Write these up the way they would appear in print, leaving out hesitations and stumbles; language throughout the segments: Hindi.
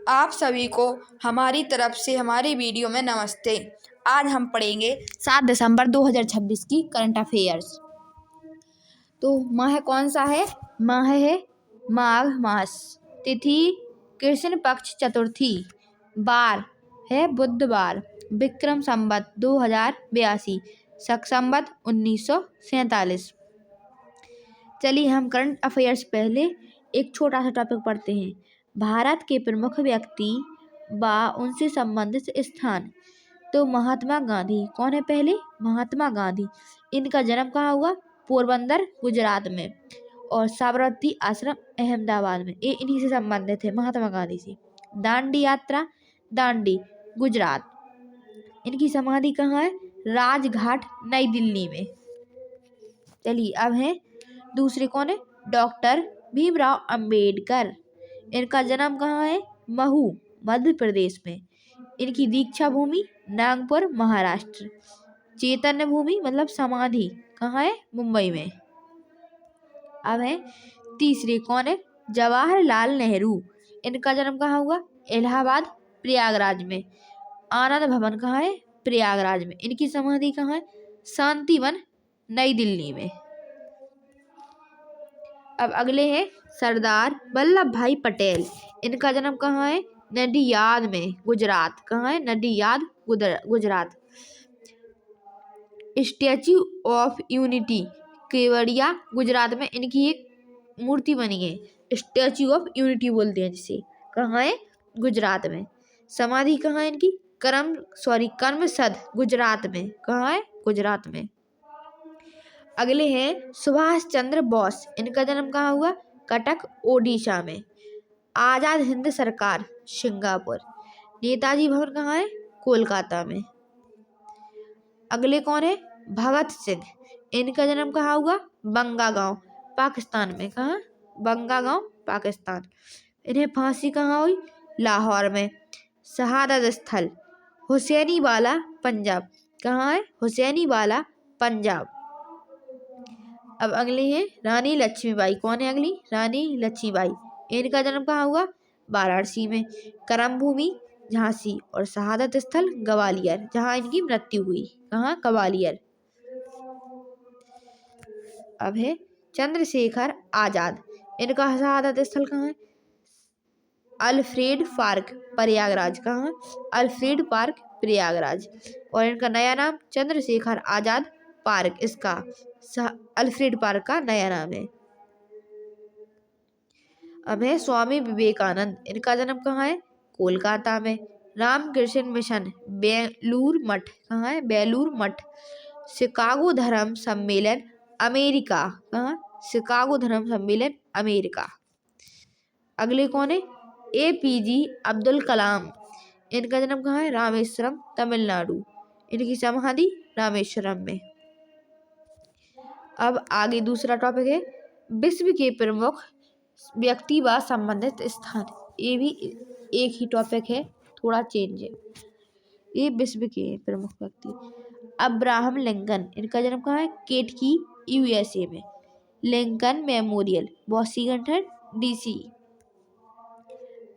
आप सभी को हमारी तरफ से हमारी वीडियो में नमस्ते। आज हम पढ़ेंगे 7 दिसंबर 2026 की करंट अफेयर्स। तो माह कौन सा है? माह है माघ मास। तिथि कृष्ण पक्ष चतुर्थी। वार है बुधवार। विक्रम संवत 2082। शक संवत 1947। चलिए हम करंट अफेयर्स पहले एक छोटा सा टॉपिक पढ़ते हैं। भारत के प्रमुख व्यक्ति व उनसे संबंधित स्थान। तो महात्मा गांधी कौन है? पहले महात्मा गांधी। इनका जन्म कहाँ हुआ? पोरबंदर गुजरात में। और साबरमती आश्रम अहमदाबाद में। ये इन्हीं से संबंधित है, महात्मा गांधी से। दांडी यात्रा दांडी गुजरात। इनकी समाधि कहाँ है? राजघाट नई दिल्ली में। चलिए अब है दूसरे कौन है? डॉक्टर भीमराव अंबेडकर। इनका जन्म कहाँ है? महू मध्य प्रदेश में। इनकी दीक्षा भूमि नागपुर महाराष्ट्र। चैतन्य भूमि मतलब समाधि कहाँ है? मुंबई में। अब है तीसरे कौन है? जवाहरलाल नेहरू। इनका जन्म कहाँ हुआ? इलाहाबाद प्रयागराज में। आनंद भवन कहाँ है? प्रयागराज में। इनकी समाधि कहाँ है? शांतिवन नई दिल्ली में। अब अगले हैं सरदार वल्लभ भाई पटेल। इनका जन्म कहाँ है? नडियाद में गुजरात। कहाँ है? Nadiad Gujarat. Statue of unity Kevadia Gujarat में इनकी एक मूर्ति बनी है। स्टैच्यू ऑफ यूनिटी बोलते हैं जिसे। कहाँ है? गुजरात में। समाधि कहाँ है इनकी? करमसद गुजरात में। कहाँ है? गुजरात में। अगले हैं सुभाष चंद्र बोस। इनका जन्म कहाँ हुआ? कटक ओडिशा में। आजाद हिंद सरकार सिंगापुर। नेताजी भवन कहाँ है? कोलकाता में। अगले कौन है? भगत सिंह। इनका जन्म कहाँ हुआ? बंगागांव पाकिस्तान में। कहाँ? बंगागांव पाकिस्तान। इन्हें फांसी कहाँ हुई? लाहौर में। शहादत स्थल हुसैनीवाला पंजाब। कहाँ है? हुसैनीवाला पंजाब। अब अगले हैं रानी लक्ष्मीबाई। कौन है अगली? रानी लक्ष्मीबाई। इनका जन्म कहाँ हुआ? वाराणसी में। कर्म भूमि झांसी और शहादत स्थल ग्वालियर जहाँ इनकी मृत्यु हुई। कहाँ? ग्वालियर। अब है चंद्रशेखर आजाद। इनका शहादत स्थल कहाँ है? Alfred Park Prayagraj. कहाँ? Alfred Park Prayagraj. और इनका नया नाम चंद्रशेखर आजाद पार्क, इसका अल्फ्रेड पार्क का नया नाम है। अब है स्वामी विवेकानंद। इनका जन्म कहाँ है? कोलकाता में। रामकृष्ण मिशन बेलूर मठ। कहाँ है? बेलूर मठ। शिकागो धर्म सम्मेलन अमेरिका। कहाँ? शिकागो धर्म सम्मेलन अमेरिका। अगले कौन है? APJ अब्दुल कलाम। इनका जन्म कहाँ है? रामेश्वरम तमिलनाडु। इनकी समाधि रामेश्वरम में। अब आगे दूसरा टॉपिक है विश्व के प्रमुख व्यक्ति व संबंधित स्थान। ये भी एक ही टॉपिक है, थोड़ा चेंज है। ये विश्व के प्रमुख व्यक्ति अब्राहम लिंकन। इनका जन्म कहाँ है? केटकी USA में। Lincoln Memorial Washington DC।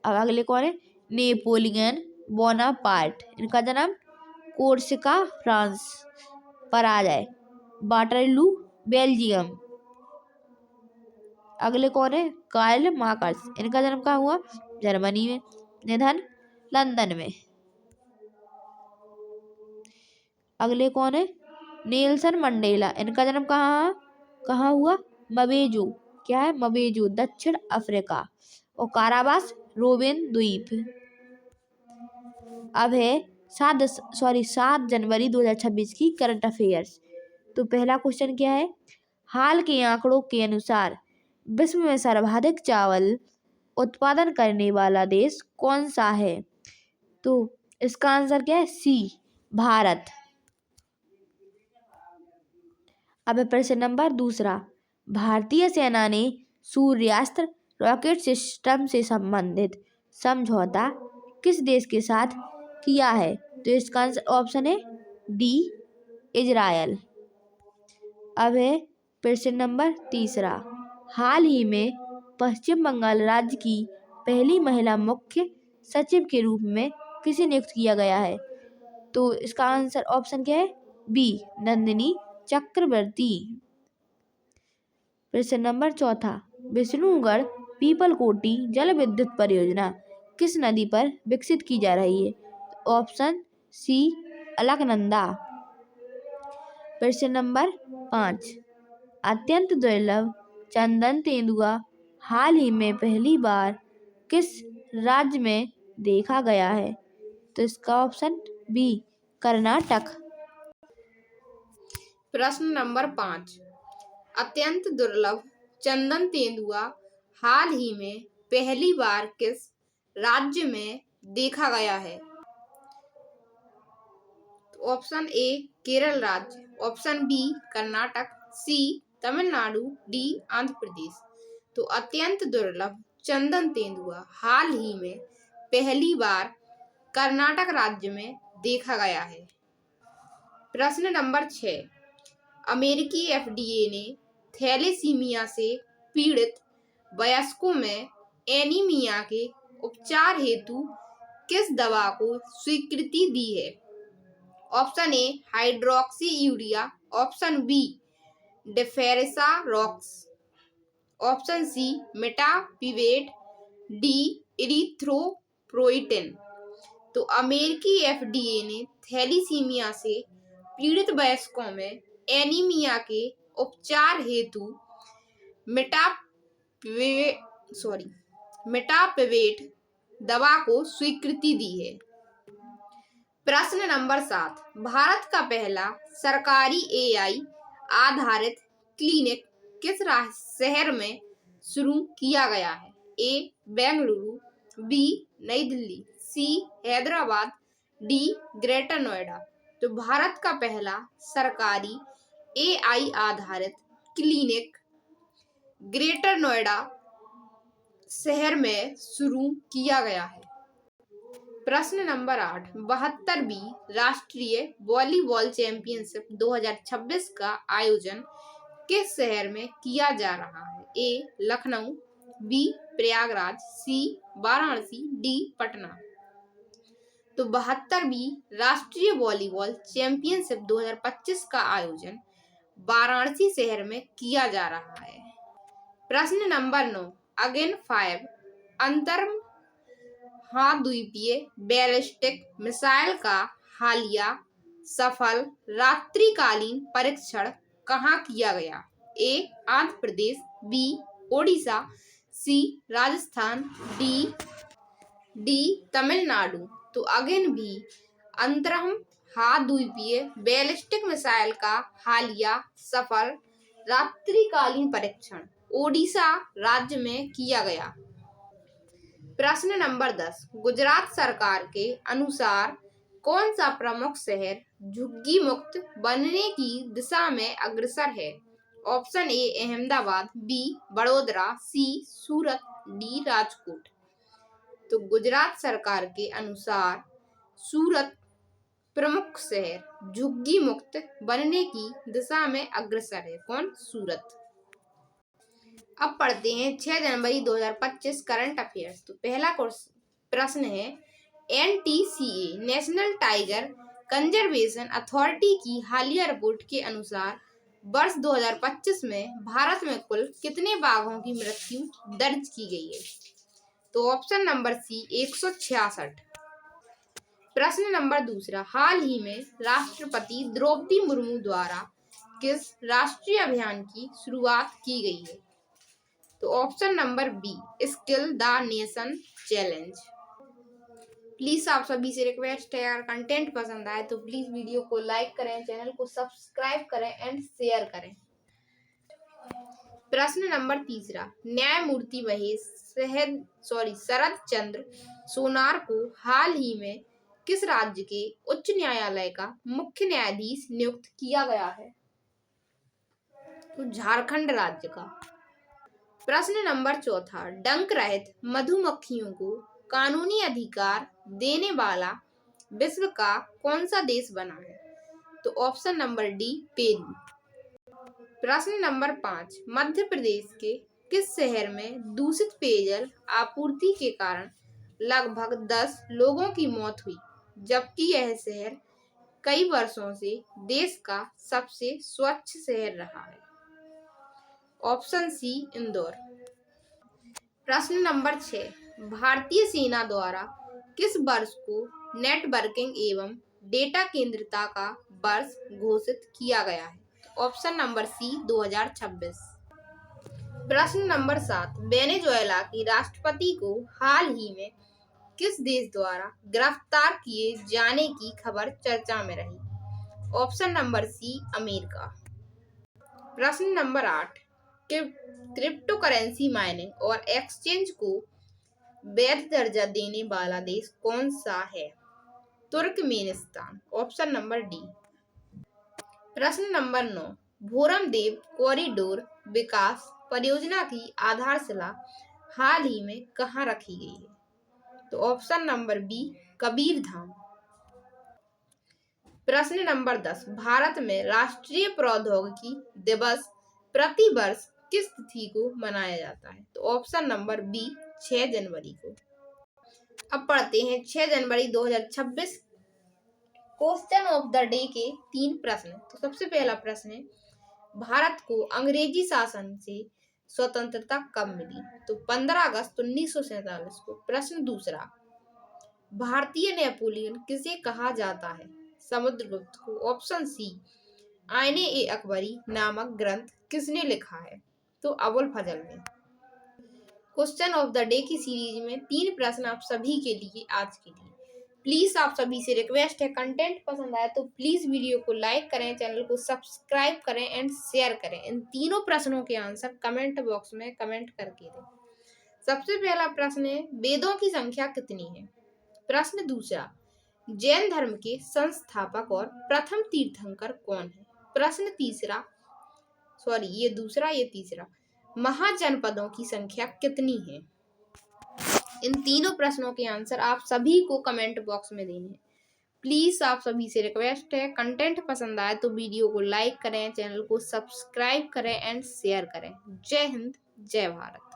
अब अगले कौन है? Napoleon Bonaparte. इनका जन्म कोर्सिका फ्रांस। पराजय वाटरलू बेल्जियम। अगले कौन है? Karl Marx. इनका जन्म कहाँ हुआ? जर्मनी में। निधन लंदन में। अगले कौन है? Nelson Mandela. इनका जन्म कहाँ हुआ? मवेजो। क्या है? मवेजो दक्षिण अफ्रीका। और कारावास रोबेन द्वीप। अब है 7 जनवरी 2026 की करंट अफेयर्स। तो पहला क्वेश्चन क्या है? हाल के आंकड़ों के अनुसार विश्व में सर्वाधिक चावल उत्पादन करने वाला देश कौन सा है? तो इसका आंसर क्या है? C भारत। अब प्रश्न नंबर दूसरा। भारतीय सेना ने सूर्यास्त्र रॉकेट सिस्टम से संबंधित समझौता किस देश के साथ किया है? तो इसका आंसर ऑप्शन है D इजरायल। अब है प्रश्न नंबर तीसरा। हाल ही में पश्चिम बंगाल राज्य की पहली महिला मुख्य सचिव के रूप में किसे नियुक्त किया गया है? तो इसका आंसर ऑप्शन क्या है? बी, नंदिनी चक्रवर्ती। प्रश्न नंबर 4, विष्णुगढ़ पीपलकोटी जल विद्युत परियोजना किस नदी पर विकसित की जा रही है? Option C, Alaknanda. प्रश्न नंबर 5, अत्यंत दुर्लभ चंदन तेंदुआ हाल ही में पहली बार किस राज्य में देखा गया है? तो इसका ऑप्शन बी, कर्नाटक। प्रश्न नंबर 5, अत्यंत दुर्लभ चंदन तेंदुआ हाल ही में पहली बार किस राज्य में देखा गया है? ऑप्शन ए, केरल राज्य, ऑप्शन बी, कर्नाटक, सी, तमिलनाडु, डी, आंध्र प्रदेश। तो अत्यंत दुर्लभ चंदन तेंदुआ हाल ही में पहली बार कर्नाटक राज्य में देखा गया है। प्रश्न नंबर 6, अमेरिकी एफडीए ने थैलेसीमिया से पीड़ित वयस्कों में एनीमिया के उपचार हेतु किस दवा को स्वीकृति दी है? Option A, hydroxyurea, option B, deferasirox, option C, मेटापिवेट, डी, इरिथ्रोपोइटिन। तो अमेरिकी एफडीए ने थैलीसीमिया से पीड़ित वयस्कों में एनीमिया के उपचार हेतु मेटापिवेट दवा को स्वीकृति दी है। प्रश्न नंबर 7, भारत का पहला सरकारी एआई आधारित क्लिनिक किस शहर में शुरू किया गया है? ए, बेंगलुरु, बी, नई दिल्ली, सी, हैदराबाद, डी, ग्रेटर नोएडा। तो भारत का पहला सरकारी एआई आधारित क्लिनिक ग्रेटर नोएडा शहर में शुरू किया गया है। प्रश्न नंबर 8, 72वीं राष्ट्रीय वॉलीबॉल चैंपियनशिप 2026 का आयोजन किस शहर में किया जा रहा है? ए, लखनऊ, बी, प्रयागराज, सी, वाराणसी, डी, पटना। तो 72वीं राष्ट्रीय वॉलीबॉल चैंपियनशिप 2025 का आयोजन वाराणसी शहर में किया जा रहा है। प्रश्न नंबर 9, अगेन 5 अंतर्महाद्वीपीय बैलिस्टिक मिसाइल का हालिया सफल रात्रिकालीन परीक्षण कहाँ किया गया? ए, आंध्र प्रदेश, बी, ओडिशा, सी, राजस्थान, डी, तमिलनाडु। तो अगेन भी अंतर्महाद्वीपीय बैलिस्टिक मिसाइल का हालिया सफल रात्रिकालीन परीक्षण ओडिशा राज्य में किया गया। प्रश्न नंबर 10, गुजरात सरकार के अनुसार कौन सा प्रमुख शहर झुग्गी मुक्त बनने की दिशा में अग्रसर है? ऑप्शन ए, अहमदाबाद, बी, बड़ोदरा, सी, सूरत, डी, राजकोट। तो गुजरात सरकार के अनुसार सूरत प्रमुख शहर झुग्गी मुक्त बनने की दिशा में अग्रसर है। कौन? सूरत। अब पढ़ते हैं 6 जनवरी 2025 करंट अफेयर्स। तो पहला प्रश्न है, NTCA national tiger conservation authority की हालिया रिपोर्ट के अनुसार वर्ष 2025 में भारत में कुल कितने बाघों की मृत्यु दर्ज की गई है? तो ऑप्शन नंबर सी, 166। प्रश्न नंबर दूसरा, हाल ही में राष्ट्रपति द्रौपदी मुर्मू द्वारा किस राष्ट्रीय अभियान की शुरुआत की गई है? तो option number B, skill the nation challenge. Please आप सभी से रिक्वेस्ट है, अगर कंटेंट पसंद आए तो प्लीज वीडियो को लाइक करें, चैनल को सब्सक्राइब करें एंड शेयर करें। प्रश्न नंबर तीसरा, न्यायमूर्ति शरद चंद्र सोनार को हाल ही में किस राज्य के उच्च न्यायालय का मुख्य न्यायाधीश नियुक्त किया गया है? तो झारखंड राज्य का। प्रश्न नंबर चौथा, डंक रहित मधुमक्खियों को कानूनी अधिकार देने वाला विश्व का कौन सा देश बना है? तो ऑप्शन नंबर डी, पेरू। प्रश्न नंबर 5, मध्य प्रदेश के किस शहर में दूषित पेयजल आपूर्ति के कारण लगभग 10 लोगों की मौत हुई, जबकि यह शहर कई वर्षों से देश का सबसे स्वच्छ शहर रहा है। Option C Indore. प्रश्न नंबर 6, भारतीय सेना द्वारा किस वर्ष को नेटवर्किंग एवं डेटा केंद्रिता का वर्ष घोषित किया गया है? Option number C 2026। प्रश्न नंबर 7, वेनेजुएला की राष्ट्रपति को हाल ही में किस देश द्वारा गिरफ्तार किए जाने की खबर चर्चा में रही? Option number C America. प्रश्न नंबर 8, क्रिप्टो करेंसी माइनिंग और एक्सचेंज को वैध दर्जा देने वाला देश कौन सा है? तुर्कमेनिस्तान। Option number D. प्रश्न नंबर 9, भोरमदेव कॉरिडोर विकास परियोजना की आधारशिला हाल ही में कहाँ रखी गई है? तो ऑप्शन नंबर बी कबीरधाम। प्रश्न नंबर 10, भारत में राष्ट्रीय प्रौद्योगिकी दिवस प्रति वर्ष किस तिथि को मनाया जाता है? तो ऑप्शन नंबर बी 6 जनवरी को। अब पढ़ते हैं 6 जनवरी 2026 क्वेश्चन ऑफ द डे के 3 प्रश्न। तो सबसे पहला प्रश्न है, भारत को अंग्रेजी शासन से स्वतंत्रता कब मिली? तो 15 अगस्त 1947 को। प्रश्न दूसरा, भारतीय नेपोलियन किसे कहा जाता है? समुद्रगुप्त को। ऑप्शन सी आईने ए अकबरी नामक ग्रंथ किसने लिखा है? तो अबुल फजल ने। क्वेश्चन ऑफ द डे की सीरीज में 3 प्रश्न आप सभी के लिए आज के लिए। प्लीज आप सभी से रिक्वेस्ट है, कंटेंट पसंद आए तो प्लीज वीडियो को लाइक करें, चैनल को सब्सक्राइब करें एंड शेयर करें। इन तीनों प्रश्नों के आंसर कमेंट बॉक्स में कमेंट करके दें। सबसे पहला प्रश्न है, वेदों की संख्या कितनी है? प्रश्न दूसरा, जैन धर्म के संस्थापक और प्रथम तीर्थंकर कौन है? प्रश्न तीसरा, ये तीसरा, महाजनपदों की संख्या कितनी है? इन तीनों प्रश्नों के आंसर आप सभी को कमेंट बॉक्स में देने हैं। प्लीज आप सभी से रिक्वेस्ट है, कंटेंट पसंद आए तो वीडियो को लाइक करें, चैनल को सब्सक्राइब करें एंड शेयर करें। जय हिंद, जय भारत।